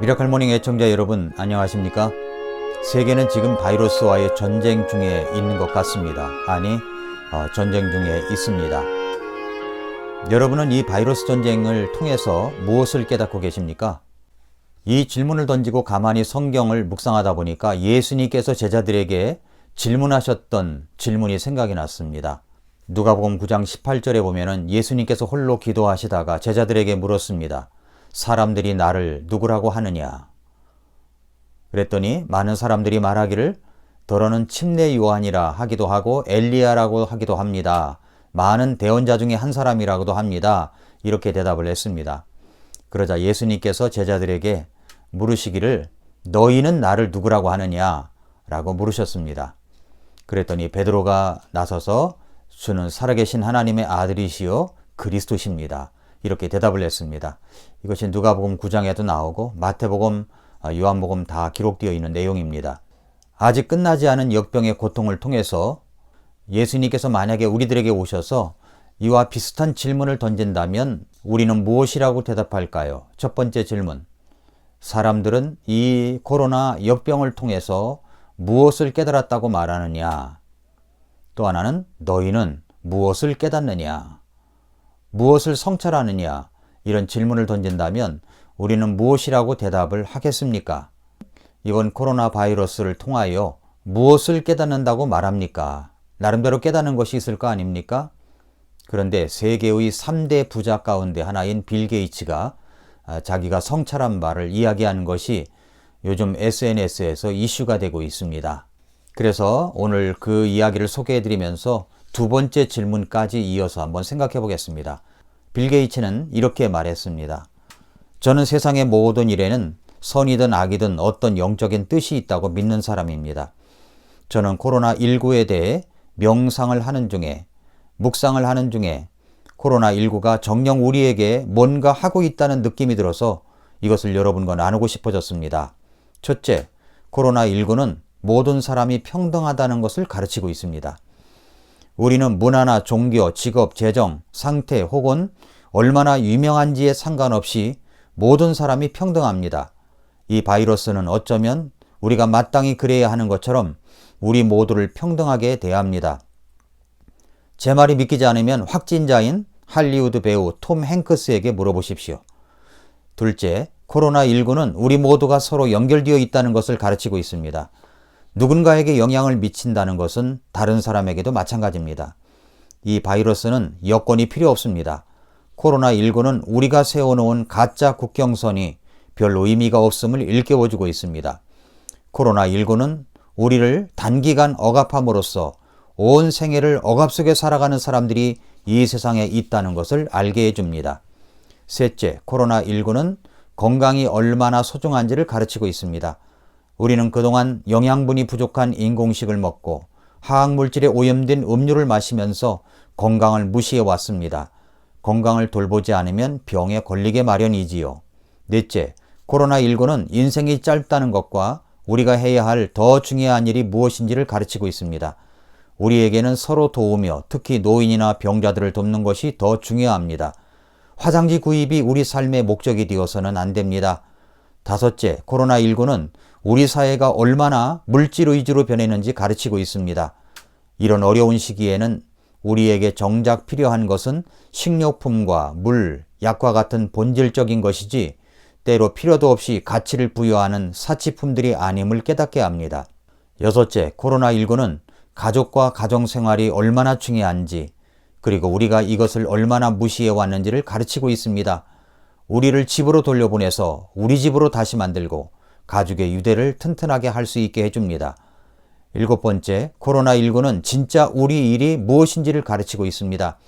미라클 모닝 애청자 여러분 안녕하십니까? 세계는 지금 바이러스와의 전쟁 중에 있는 것 같습니다. 아니, 전쟁 중에 있습니다. 여러분은 이 바이러스 전쟁을 통해서 무엇을 깨닫고 계십니까? 이 질문을 던지고 가만히 성경을 묵상하다 보니까 예수님께서 제자들에게 질문하셨던 질문이 생각이 났습니다. 누가복음 9장 18절에 보면은 예수님께서 홀로 기도하시다가 제자들에게 물었습니다. 사람들이 나를 누구라고 하느냐? 그랬더니 많은 사람들이 말하기를 더러는 침례 요한이라 하기도 하고 엘리야라고 하기도 합니다. 많은 대언자 중에 한 사람이라고도 합니다. 이렇게 대답을 했습니다. 그러자 예수님께서 제자들에게 물으시기를 너희는 나를 누구라고 하느냐? 라고 물으셨습니다. 그랬더니 베드로가 나서서 주는 살아계신 하나님의 아들이시요 그리스도십니다. 이렇게 대답을 했습니다. 이것이 누가복음 9장에도 나오고 마태복음, 요한복음 다 기록되어 있는 내용입니다. 아직 끝나지 않은 역병의 고통을 통해서 예수님께서 만약에 우리들에게 오셔서 이와 비슷한 질문을 던진다면 우리는 무엇이라고 대답할까요? 첫 번째 질문. 사람들은 이 코로나 역병을 통해서 무엇을 깨달았다고 말하느냐? 또 하나는 너희는 무엇을 깨닫느냐? 무엇을 성찰하느냐? 이런 질문을 던진다면 우리는 무엇이라고 대답을 하겠습니까? 이번 코로나 바이러스를 통하여 무엇을 깨닫는다고 말합니까? 나름대로 깨닫는 것이 있을 거 아닙니까? 그런데 세계의 3대 부자 가운데 하나인 빌 게이츠가 자기가 성찰한 바를 이야기하는 것이 요즘 SNS에서 이슈가 되고 있습니다. 그래서 오늘 그 이야기를 소개해드리면서 두 번째 질문까지 이어서 한번 생각해 보겠습니다. 빌 게이츠는 이렇게 말했습니다. 저는 세상의 모든 일에는 선이든 악이든 어떤 영적인 뜻이 있다고 믿는 사람입니다. 저는 코로나19에 대해 명상을 하는 중에, 묵상을 하는 중에 코로나19가 정녕 우리에게 뭔가 하고 있다는 느낌이 들어서 이것을 여러분과 나누고 싶어졌습니다. 첫째, 코로나19는 모든 사람이 평등하다는 것을 가르치고 있습니다. 우리는 문화나 종교, 직업, 재정, 상태 혹은 얼마나 유명한지에 상관없이 모든 사람이 평등합니다. 이 바이러스는 어쩌면 우리가 마땅히 그래야 하는 것처럼 우리 모두를 평등하게 대합니다. 제 말이 믿기지 않으면 확진자인 할리우드 배우 톰 행크스에게 물어보십시오. 둘째, 코로나19는 우리 모두가 서로 연결되어 있다는 것을 가르치고 있습니다. 누군가에게 영향을 미친다는 것은 다른 사람에게도 마찬가지입니다. 이 바이러스는 여권이 필요 없습니다. 코로나19는 우리가 세워놓은 가짜 국경선이 별 의미가 없음을 일깨워주고 있습니다. 코로나19는 우리를 단기간 억압함으로써 온 생애를 억압 속에 살아가는 사람들이 이 세상에 있다는 것을 알게 해줍니다. 셋째, 코로나19는 건강이 얼마나 소중한지를 가르치고 있습니다. 우리는 그동안 영양분이 부족한 인공식을 먹고 화학물질에 오염된 음료를 마시면서 건강을 무시해 왔습니다. 건강을 돌보지 않으면 병에 걸리게 마련이지요. 넷째, 코로나19는 인생이 짧다는 것과 우리가 해야 할 더 중요한 일이 무엇인지를 가르치고 있습니다. 우리에게는 서로 도우며 특히 노인이나 병자들을 돕는 것이 더 중요합니다. 화장지 구입이 우리 삶의 목적이 되어서는 안 됩니다. 다섯째, 코로나19는 우리 사회가 얼마나 물질 위주로 변했는지 가르치고 있습니다. 이런 어려운 시기에는 우리에게 정작 필요한 것은 식료품과 물, 약과 같은 본질적인 것이지 때로 필요도 없이 가치를 부여하는 사치품들이 아님을 깨닫게 합니다. 여섯째, 코로나19는 가족과 가정생활이 얼마나 중요한지 그리고 우리가 이것을 얼마나 무시해 왔는지를 가르치고 있습니다. 우리를 집으로 돌려보내서 우리 집으로 다시 만들고 가족의 유대를 튼튼하게 할 수 있게 해줍니다. 일곱 번째, 코로나19는 진짜 우리 일이 무엇인지를 가르치고 있습니다.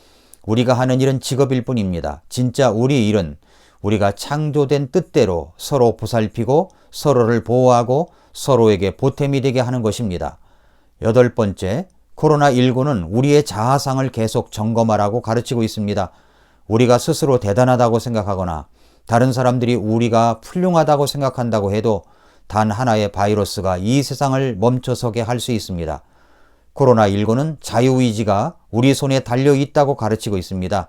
우리가 하는 일은 직업일 뿐입니다. 진짜 우리 일은 우리가 창조된 뜻대로 서로 보살피고 서로를 보호하고 서로에게 보탬이 되게 하는 것입니다. 여덟 번째, 코로나19는 우리의 자아상을 계속 점검하라고 가르치고 있습니다. 우리가 스스로 대단하다고 생각하거나 다른 사람들이 우리가 훌륭하다고 생각한다고 해도 단 하나의 바이러스가 이 세상을 멈춰서게 할 수 있습니다. 코로나19는 자유의지가 우리 손에 달려있다고 가르치고 있습니다.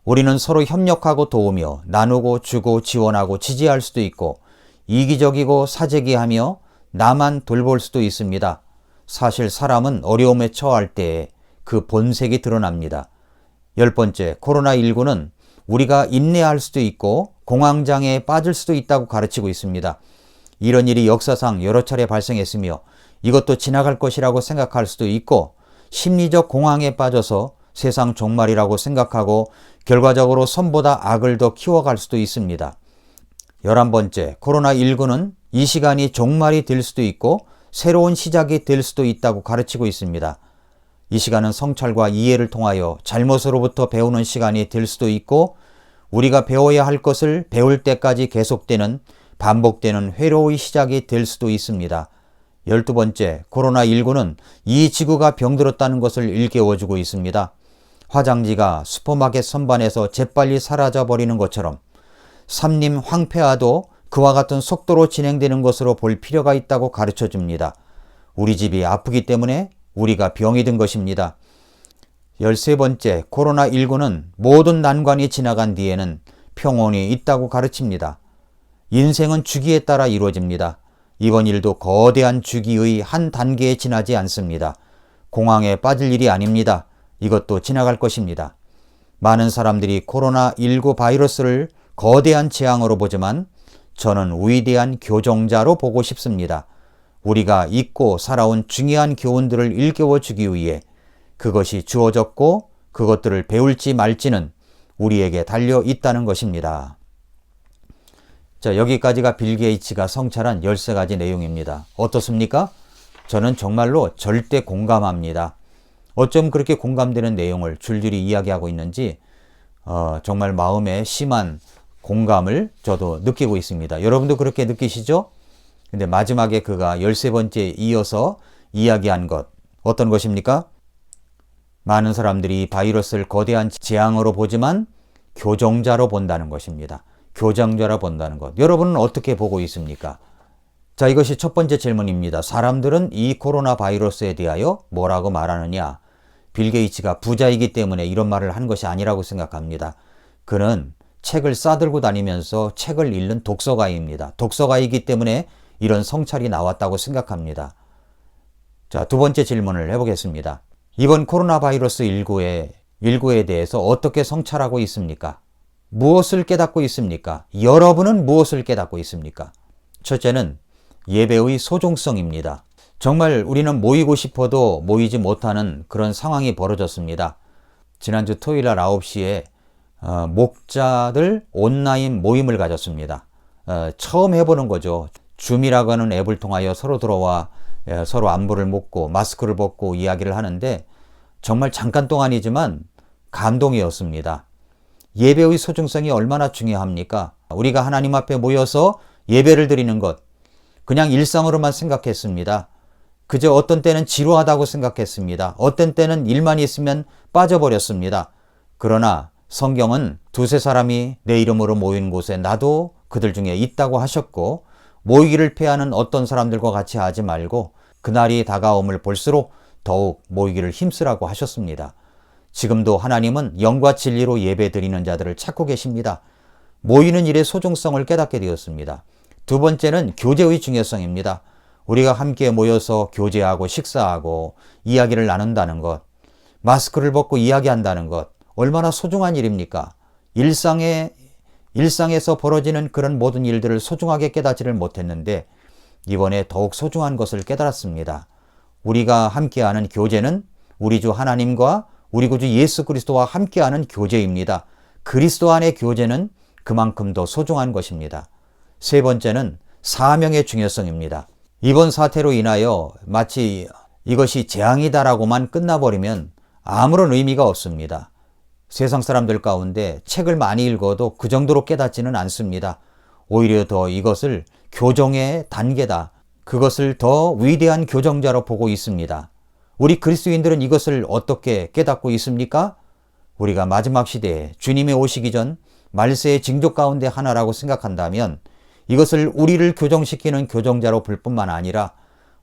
우리는 서로 협력하고 도우며 나누고 주고 지원하고 지지할 수도 있고 이기적이고 사재기하며 나만 돌볼 수도 있습니다. 사실 사람은 어려움에 처할 때에 그 본색이 드러납니다. 10번째, 코로나19는 우리가 인내할 수도 있고 공황장애에 빠질 수도 있다고 가르치고 있습니다. 이런 일이 역사상 여러 차례 발생했으며 이것도 지나갈 것이라고 생각할 수도 있고 심리적 공황에 빠져서 세상 종말이라고 생각하고 결과적으로 선보다 악을 더 키워갈 수도 있습니다. 11번째, 코로나19는 이 시간이 종말이 될 수도 있고 새로운 시작이 될 수도 있다고 가르치고 있습니다. 이 시간은 성찰과 이해를 통하여 잘못으로부터 배우는 시간이 될 수도 있고 우리가 배워야 할 것을 배울 때까지 계속되는 반복되는 회로의 시작이 될 수도 있습니다. 12번째, 코로나19는 이 지구가 병들었다는 것을 일깨워주고 있습니다. 화장지가 슈퍼마켓 선반에서 재빨리 사라져버리는 것처럼 삼림 황폐화도 그와 같은 속도로 진행되는 것으로 볼 필요가 있다고 가르쳐줍니다. 우리 집이 아프기 때문에 우리가 병이 든 것입니다. 13번째, 코로나19는 모든 난관이 지나간 뒤에는 평온이 있다고 가르칩니다. 인생은 주기에 따라 이루어집니다. 이번 일도 거대한 주기의 한 단계에 지나지 않습니다. 공황에 빠질 일이 아닙니다. 이것도 지나갈 것입니다. 많은 사람들이 코로나19 바이러스를 거대한 재앙으로 보지만 저는 위대한 교정자로 보고 싶습니다. 우리가 잊고 살아온 중요한 교훈들을 일깨워주기 위해 그것이 주어졌고 그것들을 배울지 말지는 우리에게 달려 있다는 것입니다. 자, 여기까지가 빌 게이츠가 성찰한 13가지 내용입니다. 어떻습니까? 저는 정말로 절대 공감합니다. 어쩜 그렇게 공감되는 내용을 줄줄이 이야기하고 있는지 정말 마음에 심한 공감을 저도 느끼고 있습니다. 여러분도 그렇게 느끼시죠? 근데 마지막에 그가 13번째 이어서 이야기한 것 어떤 것입니까? 많은 사람들이 이 바이러스를 거대한 재앙으로 보지만 교정자로 본다는 것입니다. 교정자로 본다는 것. 여러분은 어떻게 보고 있습니까? 자, 이것이 첫 번째 질문입니다. 사람들은 이 코로나 바이러스에 대하여 뭐라고 말하느냐? 빌 게이츠가 부자이기 때문에 이런 말을 한 것이 아니라고 생각합니다. 그는 책을 싸들고 다니면서 책을 읽는 독서가입니다. 독서가이기 때문에 이런 성찰이 나왔다고 생각합니다. 자, 두 번째 질문을 해보겠습니다. 이번 코로나 바이러스 19에 대해서 어떻게 성찰하고 있습니까? 무엇을 깨닫고 있습니까? 여러분은 무엇을 깨닫고 있습니까? 첫째는 예배의 소중성입니다. 정말 우리는 모이고 싶어도 모이지 못하는 그런 상황이 벌어졌습니다. 지난주 토요일 날 9시에 목자들 온라인 모임을 가졌습니다. 처음 해보는 거죠. 줌이라고 하는 앱을 통하여 서로 들어와 서로 안부를 묻고 마스크를 벗고 이야기를 하는데 정말 잠깐 동안이지만 감동이었습니다. 예배의 소중성이 얼마나 중요합니까? 우리가 하나님 앞에 모여서 예배를 드리는 것 그냥 일상으로만 생각했습니다. 그저 어떤 때는 지루하다고 생각했습니다. 어떤 때는 일만 있으면 빠져버렸습니다. 그러나 성경은 두세 사람이 내 이름으로 모인 곳에 나도 그들 중에 있다고 하셨고 모이기를 피하는 어떤 사람들과 같이 하지 말고 그날이 다가옴을 볼수록 더욱 모이기를 힘쓰라고 하셨습니다. 지금도 하나님은 영과 진리로 예배드리는 자들을 찾고 계십니다. 모이는 일의 소중성을 깨닫게 되었습니다. 두 번째는 교제의 중요성입니다. 우리가 함께 모여서 교제하고 식사하고 이야기를 나눈다는 것, 마스크를 벗고 이야기한다는 것, 얼마나 소중한 일입니까? 일상에서 벌어지는 그런 모든 일들을 소중하게 깨닫지를 못했는데 이번에 더욱 소중한 것을 깨달았습니다. 우리가 함께하는 교제는 우리 주 하나님과 우리 구주 예수 그리스도와 함께하는 교제입니다. 그리스도 안의 교제는 그만큼 더 소중한 것입니다. 세 번째는 사명의 중요성입니다. 이번 사태로 인하여 마치 이것이 재앙이다라고만 끝나버리면 아무런 의미가 없습니다. 세상 사람들 가운데 책을 많이 읽어도 그 정도로 깨닫지는 않습니다. 오히려 더 이것을 교정의 단계다. 그것을 더 위대한 교정자로 보고 있습니다. 우리 그리스도인들은 이것을 어떻게 깨닫고 있습니까? 우리가 마지막 시대에 주님이 오시기 전 말세의 징조 가운데 하나라고 생각한다면 이것을 우리를 교정시키는 교정자로 볼 뿐만 아니라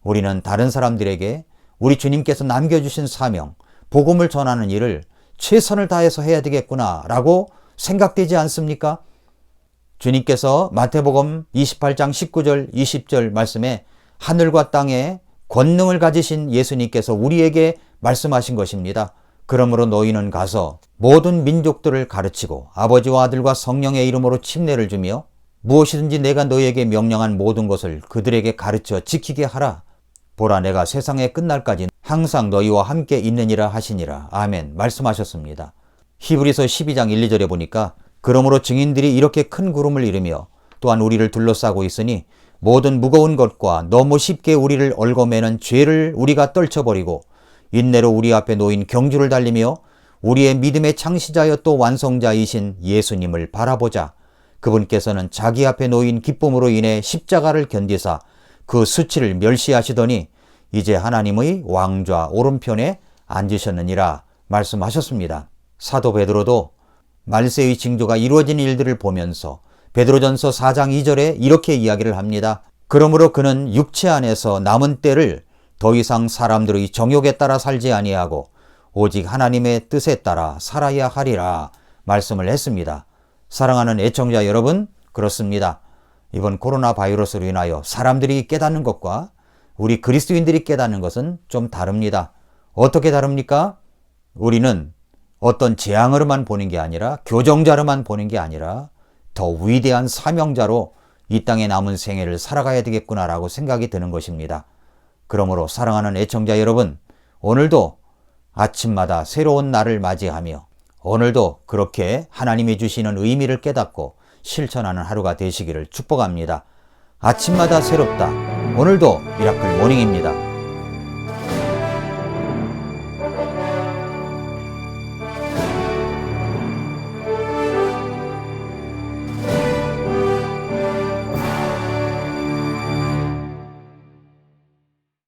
우리는 다른 사람들에게 우리 주님께서 남겨주신 사명, 복음을 전하는 일을 최선을 다해서 해야 되겠구나 라고 생각되지 않습니까? 주님께서 마태복음 28장 19절 20절 말씀에 하늘과 땅에 권능을 가지신 예수님께서 우리에게 말씀하신 것입니다. 그러므로 너희는 가서 모든 민족들을 가르치고 아버지와 아들과 성령의 이름으로 침례를 주며 무엇이든지 내가 너희에게 명령한 모든 것을 그들에게 가르쳐 지키게 하라. 보라, 내가 세상의 끝날까지 항상 너희와 함께 있느니라 하시니라. 아멘. 말씀하셨습니다. 히브리서 12장 1, 2절에 보니까 그러므로 증인들이 이렇게 큰 구름을 이루며 또한 우리를 둘러싸고 있으니 모든 무거운 것과 너무 쉽게 우리를 얽어매는 죄를 우리가 떨쳐버리고 인내로 우리 앞에 놓인 경주를 달리며 우리의 믿음의 창시자여 또 완성자이신 예수님을 바라보자. 그분께서는 자기 앞에 놓인 기쁨으로 인해 십자가를 견디사 그 수치를 멸시하시더니 이제 하나님의 왕좌 오른편에 앉으셨느니라 말씀하셨습니다. 사도 베드로도 말세의 징조가 이루어진 일들을 보면서 베드로전서 4장 2절에 이렇게 이야기를 합니다. 그러므로 그는 육체 안에서 남은 때를 더 이상 사람들의 정욕에 따라 살지 아니하고 오직 하나님의 뜻에 따라 살아야 하리라 말씀을 했습니다. 사랑하는 애청자 여러분, 그렇습니다. 이번 코로나 바이러스로 인하여 사람들이 깨닫는 것과 우리 그리스도인들이 깨닫는 것은 좀 다릅니다. 어떻게 다릅니까? 우리는 어떤 재앙으로만 보는 게 아니라 교정자로만 보는 게 아니라 더 위대한 사명자로 이 땅에 남은 생애를 살아가야 되겠구나라고 생각이 드는 것입니다. 그러므로 사랑하는 애청자 여러분, 오늘도 아침마다 새로운 날을 맞이하며 오늘도 그렇게 하나님이 주시는 의미를 깨닫고 실천하는 하루가 되시기를 축복합니다. 아침마다 새롭다. 오늘도 미라클 모닝입니다.